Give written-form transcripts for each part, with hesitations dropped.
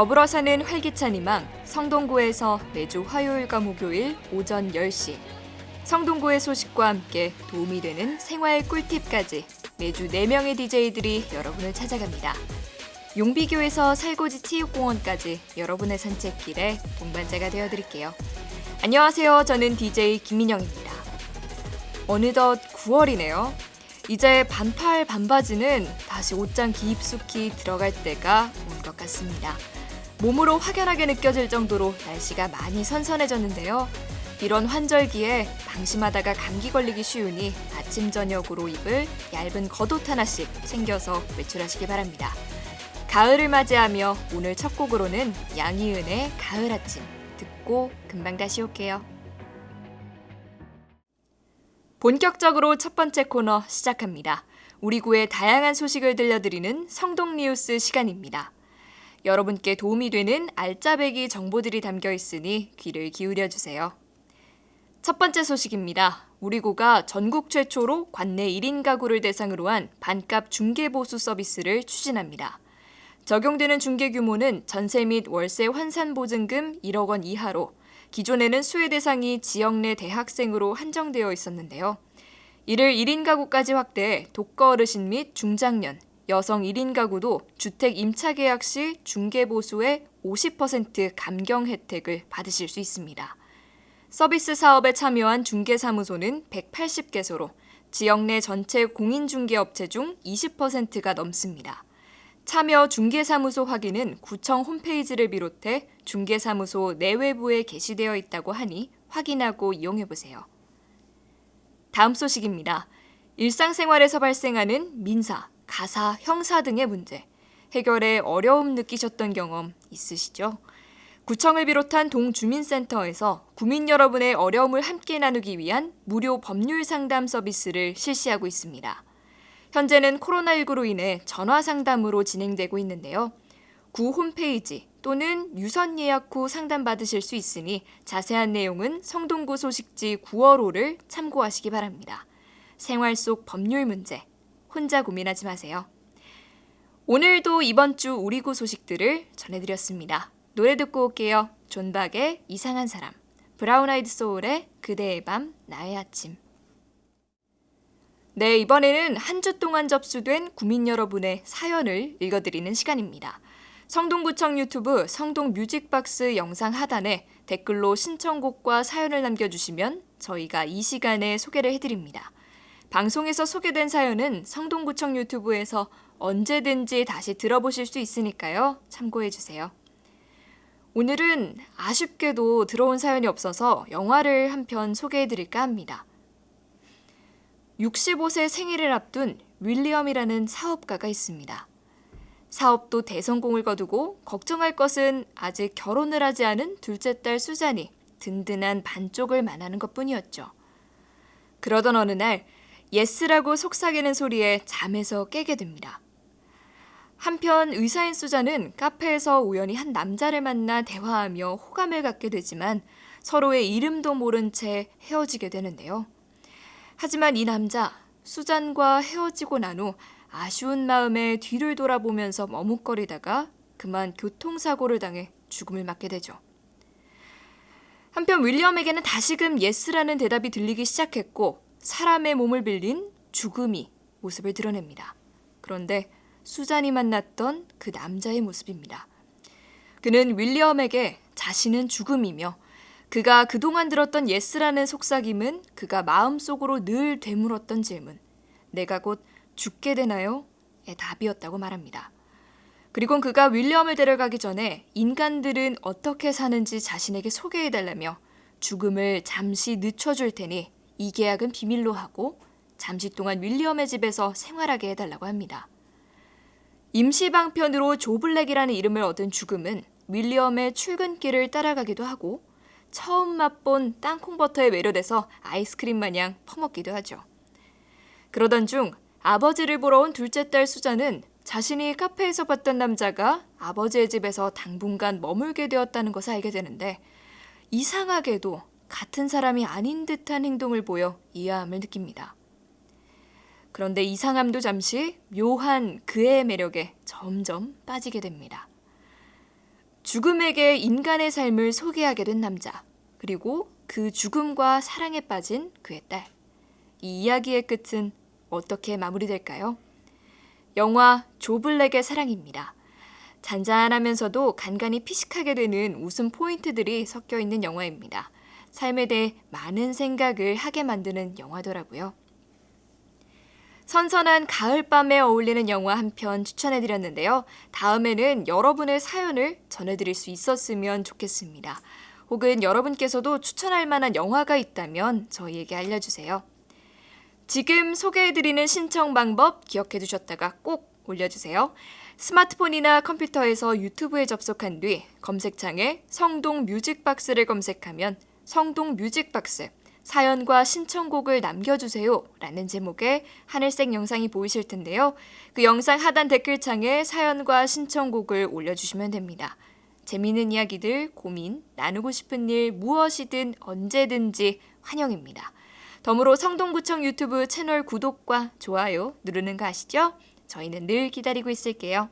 더불어 사는 활기찬 희망, 성동구에서 매주 화요일과 목요일 오전 10시. 성동구의 소식과 함께 도움이 되는 생활 꿀팁까지 매주 4명의 DJ들이 여러분을 찾아갑니다. 용비교에서 살고지 체육공원까지 여러분의 산책길에 동반자가 되어드릴게요. 안녕하세요. 저는 DJ 김민영입니다. 어느덧 9월이네요. 이제 반팔 반바지는 다시 옷장 깊숙이 들어갈 때가 온 것 같습니다. 몸으로 확연하게 느껴질 정도로 날씨가 많이 선선해졌는데요. 이런 환절기에 방심하다가 감기 걸리기 쉬우니 아침 저녁으로 입을 얇은 겉옷 하나씩 챙겨서 외출하시기 바랍니다. 가을을 맞이하며 오늘 첫 곡으로는 양희은의 가을 아침 듣고 금방 다시 올게요. 본격적으로 첫 번째 코너 시작합니다. 우리 구의 다양한 소식을 들려드리는 성동뉴스 시간입니다. 여러분께 도움이 되는 알짜배기 정보들이 담겨 있으니 귀를 기울여주세요. 첫 번째 소식입니다. 우리 구가 전국 최초로 관내 1인 가구를 대상으로 한 반값 중개보수 서비스를 추진합니다. 적용되는 중개 규모는 전세 및 월세 환산 보증금 1억 원 이하로 기존에는 수혜 대상이 지역 내 대학생으로 한정되어 있었는데요. 이를 1인 가구까지 확대해 독거 어르신 및 중장년, 여성 1인 가구도 주택 임차 계약 시 중개보수의 50% 감경 혜택을 받으실 수 있습니다. 서비스 사업에 참여한 중개사무소는 180개소로 지역 내 전체 공인중개업체 중 20%가 넘습니다. 참여 중개사무소 확인은 구청 홈페이지를 비롯해 중개사무소 내외부에 게시되어 있다고 하니 확인하고 이용해보세요. 다음 소식입니다. 일상생활에서 발생하는 민사, 가사, 형사 등의 문제, 해결에 어려움 느끼셨던 경험 있으시죠? 구청을 비롯한 동주민센터에서 구민 여러분의 어려움을 함께 나누기 위한 무료 법률 상담 서비스를 실시하고 있습니다. 현재는 코로나19로 인해 전화 상담으로 진행되고 있는데요. 구 홈페이지 또는 유선 예약 후 상담받으실 수 있으니 자세한 내용은 성동구 소식지 9월호를 참고하시기 바랍니다. 생활 속 법률 문제, 혼자 고민하지 마세요. 오늘도 이번 주 우리 구 소식들을 전해드렸습니다. 노래 듣고 올게요. 존박의 이상한 사람, 브라운 아이드 소울의 그대의 밤, 나의 아침. 네, 이번에는 한 주 동안 접수된 구민 여러분의 사연을 읽어드리는 시간입니다. 성동구청 유튜브 성동 뮤직박스 영상 하단에 댓글로 신청곡과 사연을 남겨주시면 저희가 이 시간에 소개를 해드립니다. 방송에서 소개된 사연은 성동구청 유튜브에서 언제든지 다시 들어보실 수 있으니까요. 참고해주세요. 오늘은 아쉽게도 들어온 사연이 없어서 영화를 한 편 소개해드릴까 합니다. 65세 생일을 앞둔 윌리엄이라는 사업가가 있습니다. 사업도 대성공을 거두고 걱정할 것은 아직 결혼을 하지 않은 둘째 딸 수잔이 든든한 반쪽을 만나는 것뿐이었죠. 그러던 어느 날 예스라고 속삭이는 소리에 잠에서 깨게 됩니다. 한편 의사인 수잔은 카페에서 우연히 한 남자를 만나 대화하며 호감을 갖게 되지만 서로의 이름도 모른 채 헤어지게 되는데요. 하지만 이 남자, 수잔과 헤어지고 난 후 아쉬운 마음에 뒤를 돌아보면서 머뭇거리다가 그만 교통사고를 당해 죽음을 맞게 되죠. 한편 윌리엄에게는 다시금 예스라는 대답이 들리기 시작했고 사람의 몸을 빌린 죽음이 모습을 드러냅니다. 그런데 수잔이 만났던 그 남자의 모습입니다. 그는 윌리엄에게 자신은 죽음이며 그가 그동안 들었던 예스라는 속삭임은 그가 마음속으로 늘 되물었던 질문, 내가 곧 죽게 되나요? 의 답이었다고 말합니다. 그리고 그가 윌리엄을 데려가기 전에 인간들은 어떻게 사는지 자신에게 소개해달라며 죽음을 잠시 늦춰줄 테니 이 계약은 비밀로 하고 잠시 동안 윌리엄의 집에서 생활하게 해달라고 합니다. 임시방편으로 조블랙이라는 이름을 얻은 죽음은 윌리엄의 출근길을 따라가기도 하고 처음 맛본 땅콩버터에 매료돼서 아이스크림 마냥 퍼먹기도 하죠. 그러던 중 아버지를 보러 온 둘째 딸 수잔은 자신이 카페에서 봤던 남자가 아버지의 집에서 당분간 머물게 되었다는 것을 알게 되는데 이상하게도 같은 사람이 아닌 듯한 행동을 보여 이해함을 느낍니다. 그런데 이상함도 잠시 묘한 그의 매력에 점점 빠지게 됩니다. 죽음에게 인간의 삶을 소개하게 된 남자, 그리고 그 죽음과 사랑에 빠진 그의 딸. 이 이야기의 끝은 어떻게 마무리될까요? 영화 조 블랙의 사랑입니다. 잔잔하면서도 간간히 피식하게 되는 웃음 포인트들이 섞여 있는 영화입니다. 삶에 대해 많은 생각을 하게 만드는 영화더라고요. 선선한 가을밤에 어울리는 영화 한 편 추천해드렸는데요. 다음에는 여러분의 사연을 전해드릴 수 있었으면 좋겠습니다. 혹은 여러분께서도 추천할 만한 영화가 있다면 저희에게 알려주세요. 지금 소개해드리는 신청 방법 기억해 두셨다가 꼭 올려주세요. 스마트폰이나 컴퓨터에서 유튜브에 접속한 뒤 검색창에 성동 뮤직박스를 검색하면 성동 뮤직박스 사연과 신청곡을 남겨주세요 라는 제목의 하늘색 영상이 보이실 텐데요. 그 영상 하단 댓글창에 사연과 신청곡을 올려주시면 됩니다. 재미있는 이야기들, 고민, 나누고 싶은 일 무엇이든 언제든지 환영입니다. 덤으로 성동구청 유튜브 채널 구독과 좋아요 누르는 거 아시죠? 저희는 늘 기다리고 있을게요.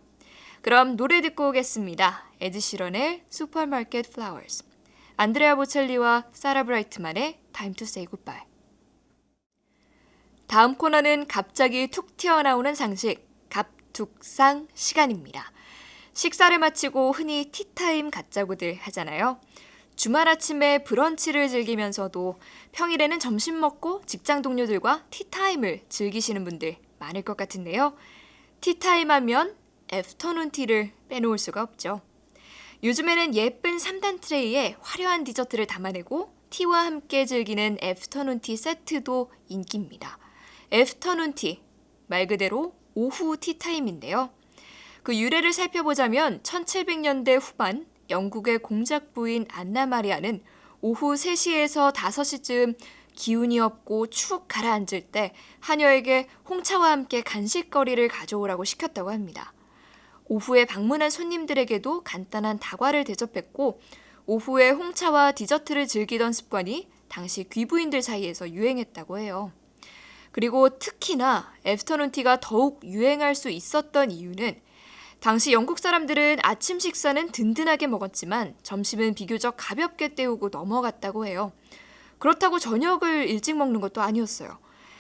그럼 노래 듣고 오겠습니다. 에드 시런의 슈퍼마켓 플라워스, 안드레아 보첼리와 사라 브라이트만의 Time to Say Goodbye. 다음 코너는 갑자기 툭 튀어나오는 상식, 갑툭상 시간입니다. 식사를 마치고 흔히 티타임 갖자고들 하잖아요. 주말 아침에 브런치를 즐기면서도 평일에는 점심 먹고 직장 동료들과 티타임을 즐기시는 분들 많을 것 같은데요. 티타임 하면 애프터눈 티를 빼놓을 수가 없죠. 요즘에는 예쁜 3단 트레이에 화려한 디저트를 담아내고 티와 함께 즐기는 애프터눈 티 세트도 인기입니다. 애프터눈 티, 말 그대로 오후 티타임인데요. 그 유래를 살펴보자면 1700년대 후반 영국의 공작부인 안나 마리아는 오후 3시에서 5시쯤 기운이 없고 축 가라앉을 때 하녀에게 홍차와 함께 간식거리를 가져오라고 시켰다고 합니다. 오후에 방문한 손님들에게도 간단한 다과를 대접했고 오후에 홍차와 디저트를 즐기던 습관이 당시 귀부인들 사이에서 유행했다고 해요. 그리고 특히나 애프터눈 티가 더욱 유행할 수 있었던 이유는 당시 영국 사람들은 아침 식사는 든든하게 먹었지만 점심은 비교적 가볍게 때우고 넘어갔다고 해요. 그렇다고 저녁을 일찍 먹는 것도 아니었어요.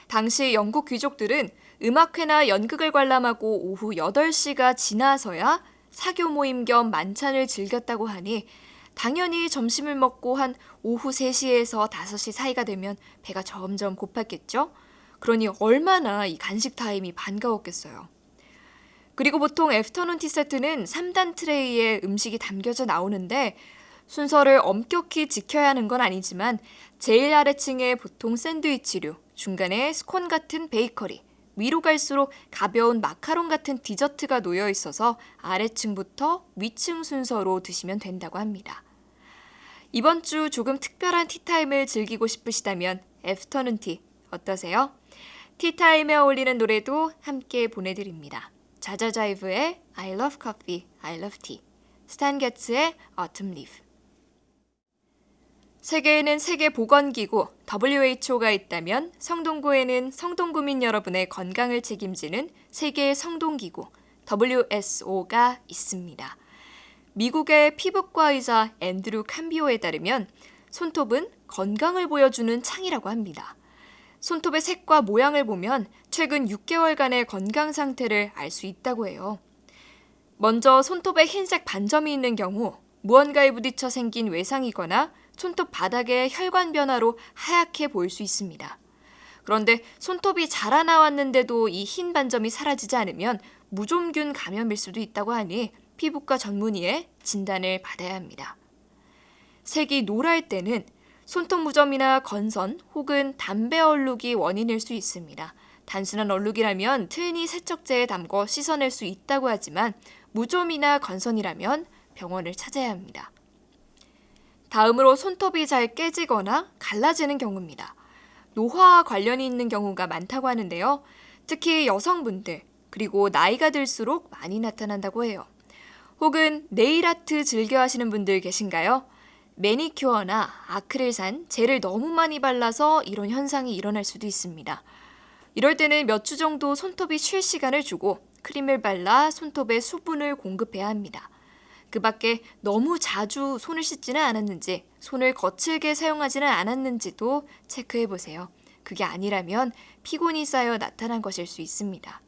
당시 영국 귀족들은 음악회나 연극을 관람하고 오후 8시가 지나서야 사교 모임 겸 만찬을 즐겼다고 하니 당연히 점심을 먹고 한 오후 3시에서 5시 사이가 되면 배가 점점 고팠겠죠? 그러니 얼마나 이 간식 타임이 반가웠겠어요. 그리고 보통 애프터눈 티 세트는 3단 트레이에 음식이 담겨져 나오는데 순서를 엄격히 지켜야 하는 건 아니지만 제일 아래층에 보통 샌드위치류, 중간에 스콘 같은 베이커리, 위로 갈수록 가벼운 마카롱 같은 디저트가 놓여 있어서 아래층부터 위층 순서로 드시면 된다고 합니다. 이번 주 조금 특별한 티타임을 즐기고 싶으시다면 애프터눈 티 어떠세요? 티타임에 어울리는 노래도 함께 보내드립니다. 자자자이브의 I love coffee, I love tea, 스탄 게츠의 Autumn Leaf. 세계에는 세계보건기구 WHO가 있다면 성동구에는 성동구민 여러분의 건강을 책임지는 세계 성동기구 WSO가 있습니다. 미국의 피부과 의사 앤드류 캄비오에 따르면 손톱은 건강을 보여주는 창이라고 합니다. 손톱의 색과 모양을 보면 최근 6개월간의 건강 상태를 알 수 있다고 해요. 먼저 손톱에 흰색 반점이 있는 경우 무언가에 부딪혀 생긴 외상이거나 손톱 바닥의 혈관 변화로 하얗게 보일 수 있습니다. 그런데 손톱이 자라나왔는데도 이 흰 반점이 사라지지 않으면 무좀균 감염일 수도 있다고 하니 피부과 전문의의 진단을 받아야 합니다. 색이 노랄 때는 손톱 무좀이나 건선 혹은 담배 얼룩이 원인일 수 있습니다. 단순한 얼룩이라면 틀니 세척제에 담궈 씻어낼 수 있다고 하지만 무좀이나 건선이라면 병원을 찾아야 합니다. 다음으로 손톱이 잘 깨지거나 갈라지는 경우입니다. 노화와 관련이 있는 경우가 많다고 하는데요. 특히 여성분들 그리고 나이가 들수록 많이 나타난다고 해요. 혹은 네일 아트 즐겨 하시는 분들 계신가요? 매니큐어나 아크릴산, 젤을 너무 많이 발라서 이런 현상이 일어날 수도 있습니다. 이럴 때는 몇 주 정도 손톱이 쉴 시간을 주고 크림을 발라 손톱에 수분을 공급해야 합니다. 그 밖에 너무 자주 손을 씻지는 않았는지, 손을 거칠게 사용하지는 않았는지도 체크해 보세요. 그게 아니라면 피곤이 쌓여 나타난 것일 수 있습니다.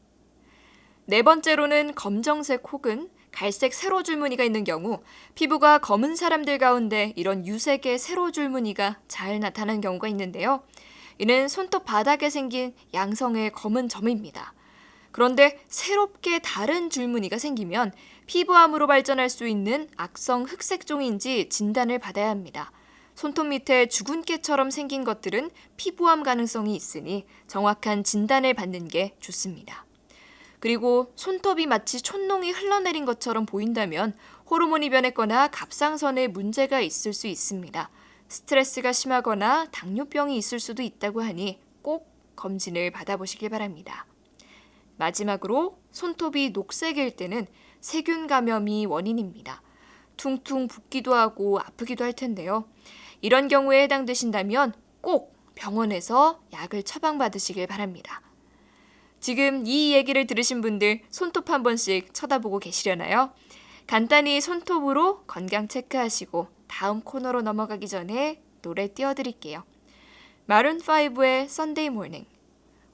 네 번째로는 검정색 혹은 갈색 세로 줄무늬가 있는 경우, 피부가 검은 사람들 가운데 이런 유색의 세로 줄무늬가 잘 나타나는 경우가 있는데요. 이는 손톱 바닥에 생긴 양성의 검은 점입니다. 그런데 새롭게 다른 줄무늬가 생기면 피부암으로 발전할 수 있는 악성 흑색종인지 진단을 받아야 합니다. 손톱 밑에 죽은 깨처럼 생긴 것들은 피부암 가능성이 있으니 정확한 진단을 받는 게 좋습니다. 그리고 손톱이 마치 촛농이 흘러내린 것처럼 보인다면 호르몬이 변했거나 갑상선에 문제가 있을 수 있습니다. 스트레스가 심하거나 당뇨병이 있을 수도 있다고 하니 꼭 검진을 받아보시길 바랍니다. 마지막으로 손톱이 녹색일 때는 세균 감염이 원인입니다. 퉁퉁 붓기도 하고 아프기도 할 텐데요. 이런 경우에 해당되신다면 꼭 병원에서 약을 처방받으시길 바랍니다. 지금 이 얘기를 들으신 분들 손톱 한 번씩 쳐다보고 계시려나요? 간단히 손톱으로 건강 체크하시고 다음 코너로 넘어가기 전에 노래 띄워드릴게요. 마룬5의 Sunday Morning,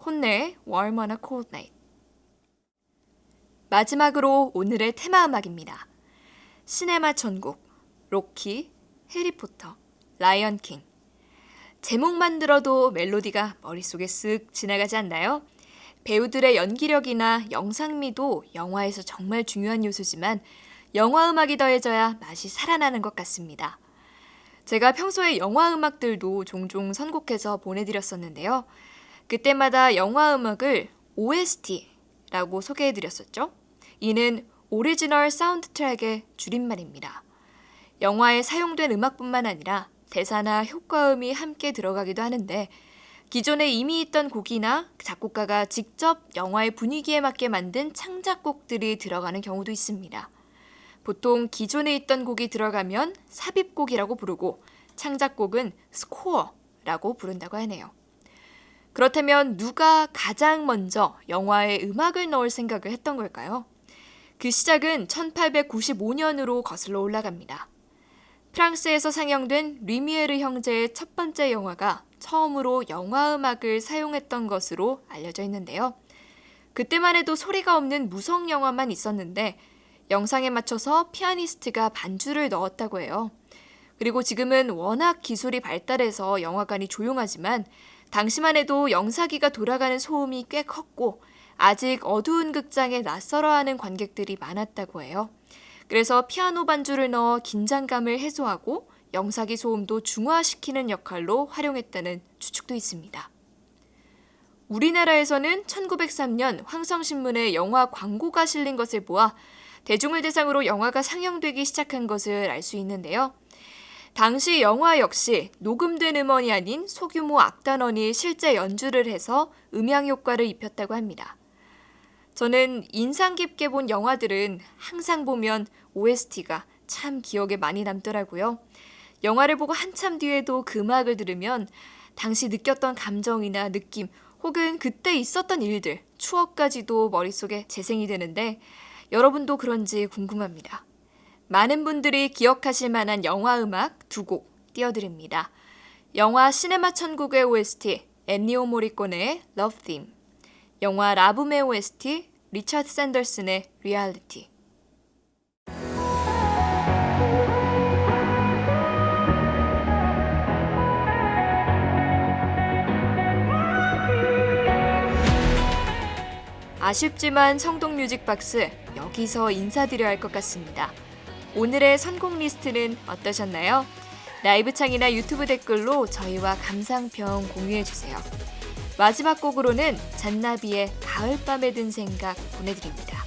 혼내의 Warm on a Cold Night. 마지막으로 오늘의 테마 음악입니다. 시네마 천국, 로키, 해리포터, 라이언 킹. 제목만 들어도 멜로디가 머릿속에 쓱 지나가지 않나요? 배우들의 연기력이나 영상미도 영화에서 정말 중요한 요소지만 영화 음악이 더해져야 맛이 살아나는 것 같습니다. 제가 평소에 영화 음악들도 종종 선곡해서 보내드렸었는데요. 그때마다 영화 음악을 OST라고 소개해드렸었죠. 이는 오리지널 사운드 트랙의 줄임말입니다. 영화에 사용된 음악뿐만 아니라 대사나 효과음이 함께 들어가기도 하는데 기존에 이미 있던 곡이나 작곡가가 직접 영화의 분위기에 맞게 만든 창작곡들이 들어가는 경우도 있습니다. 보통 기존에 있던 곡이 들어가면 삽입곡이라고 부르고 창작곡은 스코어라고 부른다고 하네요. 그렇다면 누가 가장 먼저 영화에 음악을 넣을 생각을 했던 걸까요? 그 시작은 1895년으로 거슬러 올라갑니다. 프랑스에서 상영된 리미에르 형제의 첫 번째 영화가 처음으로 영화 음악을 사용했던 것으로 알려져 있는데요. 그때만 해도 소리가 없는 무성 영화만 있었는데 영상에 맞춰서 피아니스트가 반주를 넣었다고 해요. 그리고 지금은 워낙 기술이 발달해서 영화관이 조용하지만 당시만 해도 영사기가 돌아가는 소음이 꽤 컸고 아직 어두운 극장에 낯설어하는 관객들이 많았다고 해요. 그래서 피아노 반주를 넣어 긴장감을 해소하고 영사기 소음도 중화시키는 역할로 활용했다는 추측도 있습니다. 우리나라에서는 1903년 황성신문에 영화 광고가 실린 것을 보아 대중을 대상으로 영화가 상영되기 시작한 것을 알 수 있는데요. 당시 영화 역시 녹음된 음원이 아닌 소규모 악단원이 실제 연주를 해서 음향 효과를 입혔다고 합니다. 저는 인상 깊게 본 영화들은 항상 보면 OST가 참 기억에 많이 남더라고요. 영화를 보고 한참 뒤에도 그 음악을 들으면 당시 느꼈던 감정이나 느낌 혹은 그때 있었던 일들, 추억까지도 머릿속에 재생이 되는데 여러분도 그런지 궁금합니다. 많은 분들이 기억하실 만한 영화 음악 두 곡 띄워드립니다. 영화 시네마 천국의 OST 엔니오 모리코네의 Love Theme, 영화 라붐의 OST 리처드 샌더슨의 Reality. 아쉽지만 성동 뮤직박스 여기서 인사드려야 할 것 같습니다. 오늘의 선곡 리스트는 어떠셨나요? 라이브 창이나 유튜브 댓글로 저희와 감상평 공유해주세요. 마지막 곡으로는 잔나비의 가을밤에 든 생각 보내드립니다.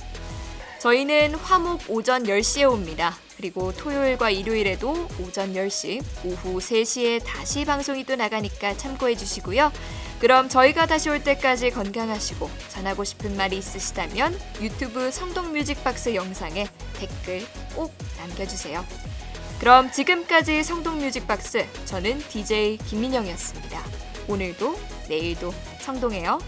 저희는 화목 오전 10시에 옵니다. 그리고 토요일과 일요일에도 오전 10시, 오후 3시에 다시 방송이 또 나가니까 참고해 주시고요. 그럼 저희가 다시 올 때까지 건강하시고 전하고 싶은 말이 있으시다면 유튜브 성동 뮤직박스 영상에 댓글 꼭 남겨주세요. 그럼 지금까지 성동 뮤직박스, 저는 DJ 김민영이었습니다. 오늘도 내일도 성동해요.